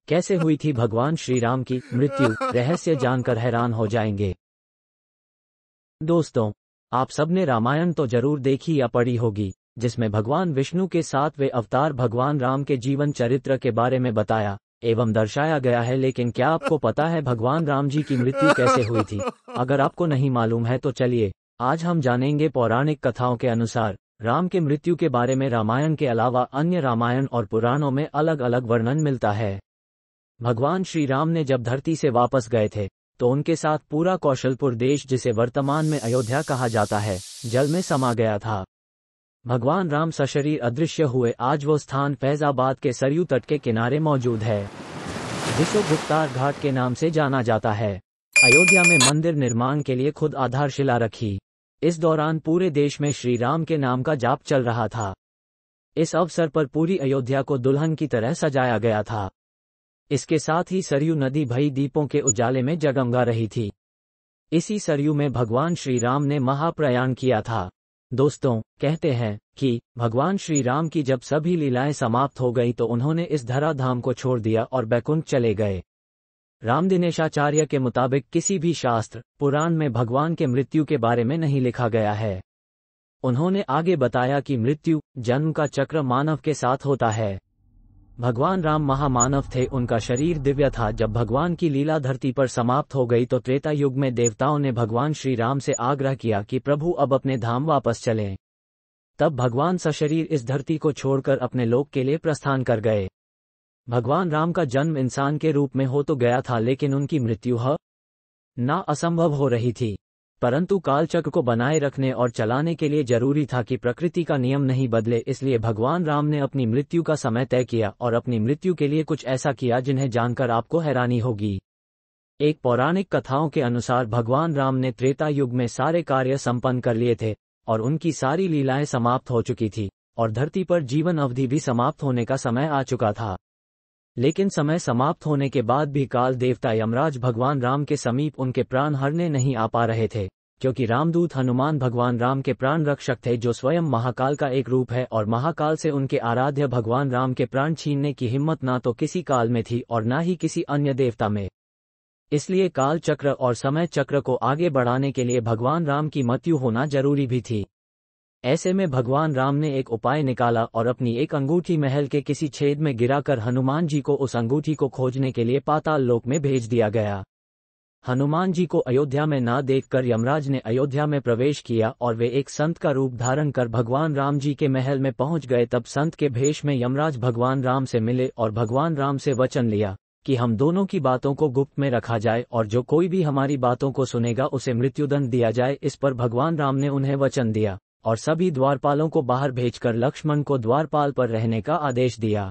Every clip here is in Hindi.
कैसे हुई थी भगवान श्री राम की मृत्यु, रहस्य जानकर हैरान हो जाएंगे। दोस्तों, आप सबने रामायण तो जरूर देखी या पढ़ी होगी, जिसमें भगवान विष्णु के 7वें अवतार भगवान राम के जीवन चरित्र के बारे में बताया एवं दर्शाया गया है। लेकिन क्या आपको पता है भगवान राम जी की मृत्यु कैसे हुई थी? अगर आपको नहीं मालूम है तो चलिए आज हम जानेंगे पौराणिक कथाओं के अनुसार राम के मृत्यु के बारे में। रामायण के अलावा अन्य रामायण और पुराणों में अलग अलग वर्णन मिलता है। भगवान श्री राम ने जब धरती से वापस गए थे तो उनके साथ पूरा कौशलपुर देश, जिसे वर्तमान में अयोध्या कहा जाता है, जल में समा गया था। भगवान राम सशरीर अदृश्य हुए। आज वो स्थान फैजाबाद के सरयू तट के किनारे मौजूद है, जिसे गुप्तार घाट के नाम से जाना जाता है। अयोध्या में मंदिर निर्माण के लिए खुद आधारशिला रखी। इस दौरान पूरे देश में श्री राम के नाम का जाप चल रहा था। इस अवसर पर पूरी अयोध्या को दुल्हन की तरह सजाया गया था। इसके साथ ही सरयू नदी भई दीपों के उजाले में जगमगा रही थी। इसी सरयू में भगवान श्री राम ने महाप्रयाण किया था। दोस्तों, कहते हैं कि भगवान श्री राम की जब सभी लीलाएं समाप्त हो गई तो उन्होंने इस धराधाम को छोड़ दिया और बैकुंठ चले गए। रामदिनेशाचार्य के मुताबिक किसी भी शास्त्र पुराण में भगवान के मृत्यु के बारे में नहीं लिखा गया है। उन्होंने आगे बताया कि मृत्यु जन्म का चक्र मानव के साथ होता है। भगवान राम महामानव थे, उनका शरीर दिव्य था। जब भगवान की लीला धरती पर समाप्त हो गई तो त्रेता युग में देवताओं ने भगवान श्री राम से आग्रह किया कि प्रभु अब अपने धाम वापस चलें। तब भगवान सशरीर इस धरती को छोड़कर अपने लोक के लिए प्रस्थान कर गए। भगवान राम का जन्म इंसान के रूप में हो तो गया था, लेकिन उनकी मृत्यु ना असंभव हो रही थी। परंतु कालचक्र को बनाए रखने और चलाने के लिए जरूरी था कि प्रकृति का नियम नहीं बदले। इसलिए भगवान राम ने अपनी मृत्यु का समय तय किया और अपनी मृत्यु के लिए कुछ ऐसा किया जिन्हें जानकर आपको हैरानी होगी। एक पौराणिक कथाओं के अनुसार भगवान राम ने त्रेता युग में सारे कार्य संपन्न कर लिए थे और उनकी सारी लीलाएं समाप्त हो चुकी थी और धरती पर जीवन अवधि भी समाप्त होने का समय आ चुका था। लेकिन समय समाप्त होने के बाद भी काल देवता यमराज भगवान राम के समीप उनके प्राण हरने नहीं आ पा रहे थे, क्योंकि रामदूत हनुमान भगवान राम के प्राण रक्षक थे, जो स्वयं महाकाल का एक रूप है। और महाकाल से उनके आराध्य भगवान राम के प्राण छीनने की हिम्मत ना तो किसी काल में थी और ना ही किसी अन्य देवता में। इसलिए काल चक्र और समय चक्र को आगे बढ़ाने के लिए भगवान राम की मृत्यु होना जरूरी भी थी। ऐसे में भगवान राम ने एक उपाय निकाला और अपनी एक अंगूठी महल के किसी छेद में गिराकर हनुमान जी को उस अंगूठी को खोजने के लिए पाताल लोक में भेज दिया गया। हनुमान जी को अयोध्या में ना देखकर यमराज ने अयोध्या में प्रवेश किया और वे एक संत का रूप धारण कर भगवान राम जी के महल में पहुंच गए। तब संत के भेष में यमराज भगवान राम से मिले और भगवान राम से वचन लिया कि हम दोनों की बातों को गुप्त में रखा जाए और जो कोई भी हमारी बातों को सुनेगा उसे मृत्युदंड दिया जाए। इस पर भगवान राम ने उन्हें वचन दिया और सभी द्वारपालों को बाहर भेजकर लक्ष्मण को द्वारपाल पर रहने का आदेश दिया।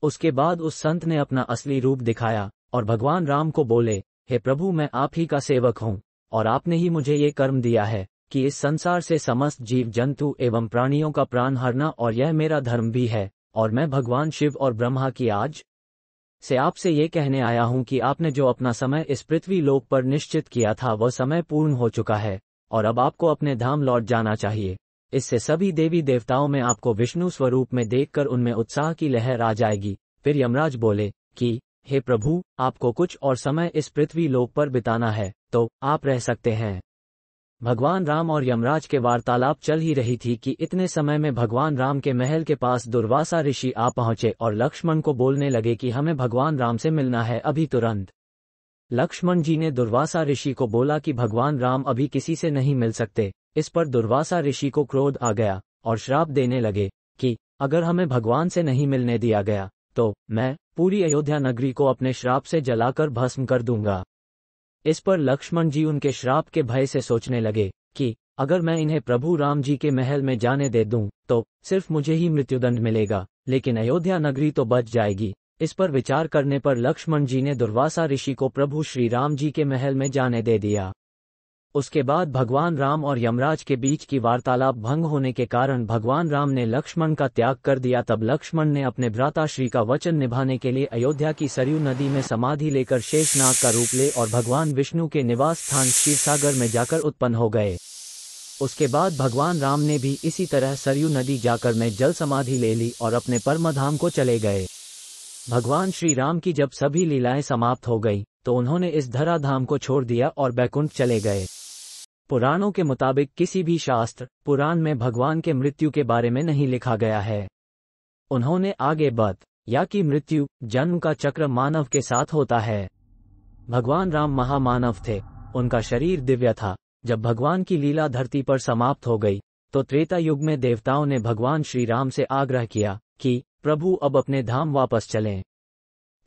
उसके बाद उस संत ने अपना असली रूप दिखाया और भगवान राम को बोले, हे प्रभु, मैं आप ही का सेवक हूँ और आपने ही मुझे ये कर्म दिया है कि इस संसार से समस्त जीव जंतु एवं प्राणियों का प्राण हरना, और यह मेरा धर्म भी है। और मैं भगवान शिव और ब्रह्मा की आज से आपसे ये कहने आया हूँ कि आपने जो अपना समय इस पृथ्वी लोक पर निश्चित किया था वह समय पूर्ण हो चुका है और अब आपको अपने धाम लौट जाना चाहिए। इससे सभी देवी देवताओं में आपको विष्णु स्वरूप में देखकर उनमें उत्साह की लहर आ जाएगी। फिर यमराज बोले कि हे प्रभु, आपको कुछ और समय इस पृथ्वी लोक पर बिताना है तो आप रह सकते हैं। भगवान राम और यमराज के वार्तालाप चल ही रही थी कि इतने समय में भगवान राम के महल के पास दुर्वासा ऋषि आ पहुंचे और लक्ष्मण को बोलने लगे कि हमें भगवान राम से मिलना है अभी तुरंत। लक्ष्मण जी ने दुर्वासा ऋषि को बोला कि भगवान राम अभी किसी से नहीं मिल सकते। इस पर दुर्वासा ऋषि को क्रोध आ गया और श्राप देने लगे कि अगर हमें भगवान से नहीं मिलने दिया गया तो मैं पूरी अयोध्या नगरी को अपने श्राप से जलाकर भस्म कर दूंगा। इस पर लक्ष्मण जी उनके श्राप के भय से सोचने लगे कि अगर मैं इन्हें प्रभु राम जी के महल में जाने दे दूं तो सिर्फ मुझे ही मृत्युदंड मिलेगा, लेकिन अयोध्या नगरी तो बच जाएगी। इस पर विचार करने पर लक्ष्मण जी ने दुर्वासा ऋषि को प्रभु श्री राम जी के महल में जाने दे दिया। उसके बाद भगवान राम और यमराज के बीच की वार्तालाप भंग होने के कारण भगवान राम ने लक्ष्मण का त्याग कर दिया। तब लक्ष्मण ने अपने भ्राताश्री का वचन निभाने के लिए अयोध्या की सरयू नदी में समाधि लेकर शेषनाग का रूप ले और भगवान विष्णु के निवास स्थान क्षीरसागर में जाकर उत्पन्न हो गए। उसके बाद भगवान राम ने भी इसी तरह सरयू नदी जाकर में जल समाधि ले ली और अपने परमधाम को चले गए। भगवान श्री राम की जब सभी लीलाएं समाप्त हो गई तो उन्होंने इस धराधाम को छोड़ दिया और बैकुंठ चले गए। पुराणों के मुताबिक किसी भी शास्त्र पुराण में भगवान के मृत्यु के बारे में नहीं लिखा गया है। उन्होंने आगे बत या कि मृत्यु जन्म का चक्र मानव के साथ होता है। भगवान राम महामानव थे, उनका शरीर दिव्य था। जब भगवान की लीला धरती पर समाप्त हो गई तो त्रेता युग में देवताओं ने भगवान श्री राम से आग्रह किया कि प्रभु अब अपने धाम वापस चलें।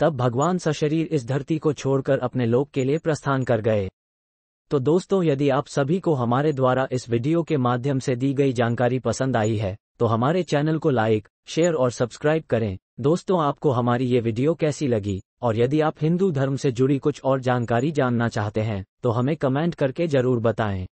तब भगवान सशरीर इस धरती को छोड़कर अपने लोक के लिए प्रस्थान कर गए। तो दोस्तों, यदि आप सभी को हमारे द्वारा इस वीडियो के माध्यम से दी गई जानकारी पसंद आई है तो हमारे चैनल को लाइक, शेयर और सब्सक्राइब करें। दोस्तों, आपको हमारी ये वीडियो कैसी लगी, और यदि आप हिंदू धर्म से जुड़ी कुछ और जानकारी जानना चाहते हैं तो हमें कमेंट करके जरूर बताएं।